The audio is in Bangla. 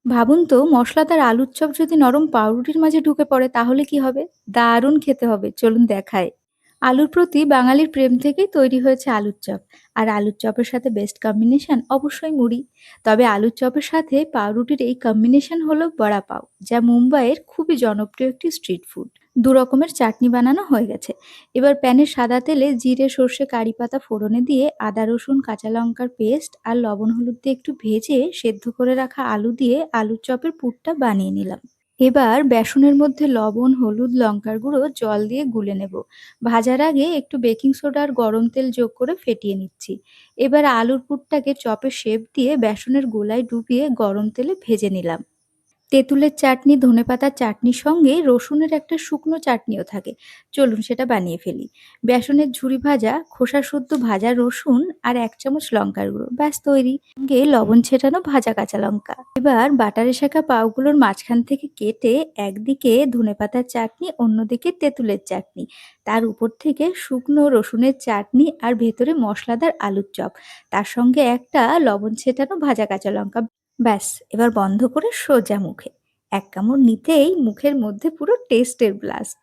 ভাবুন তো, মশলাদার আলুর চপ যদি নরম পাউরুটির মাঝে ঢুকে পড়ে তাহলে কি হবে? দারুণ খেতে হবে, চলুন দেখাই। আলুর প্রতি বাঙালির প্রেম থেকেই তৈরি হয়েছে আলুর চপ। আর আলুর চপের সাথে বেস্ট কম্বিনেশন অবশ্যই মুড়ি। তবে আলুর চপের সাথে পাউরুটির এই কম্বিনেশন হলো বড়া পাও, যা মুম্বাইয়ের খুবই জনপ্রিয় একটি স্ট্রিট ফুড। দু রকমের চাটনি বানানো হয়ে গেছে। এবার প্যানে সাদা তেলে জিরে, সর্ষে, কারি পাতা ফোড়নে দিয়ে আদা, রসুন, কাঁচা লঙ্কার পেস্ট আর লবণ হলুদ দিয়ে একটু ভেজে সেদ্ধ করে রাখা আলু দিয়ে আলুর চপের পুরটা বানিয়ে নিলাম। এবার বেসনের মধ্যে লবণ, হলুদ, লঙ্কার গুঁড়ো জল দিয়ে গুলে নেব। ভাজার আগে একটু বেকিং সোডা আর গরম তেল যোগ করে ফেটিয়ে নিচ্ছি। এবার আলুর পুরটাকে চপের শেপ দিয়ে বেসনের গোলায় ডুবিয়ে গরম তেলে ভেজে নিলাম। তেঁতুলের চাটনি, ধনেপাতার চাটনির সঙ্গে রসুনের একটা শুকনো চাটনিও থাকে। চলুন সেটা বানিয়ে ফেলি। বেসনের ঝুরি ভাজা, খোসা শুদ্ধ ভাজা রসুন আর ১ চামচ লঙ্কার গুঁড়ো, ব্যাস তৈরি। সঙ্গে লবণ ছেটানো ভাজা কাঁচা লঙ্কা। এবার বাটারে সেঁকা পাউগুলোর মাঝখান থেকে কেটে একদিকে ধনেপাতার চাটনি, অন্যদিকে তেঁতুলের চাটনি। তার উপর থেকে শুকনো রসুনের চাটনি আর ভেতরে মশলাদার আলুর চপ। তার সঙ্গে একটা লবণ ছেটানো ভাজা কাঁচা লঙ্কা। ব্যাস, এবার বন্ধ করে সোজা মুখে। এক কামড় নিতেই মুখের মধ্যে পুরো টেস্টের ব্লাস্ট।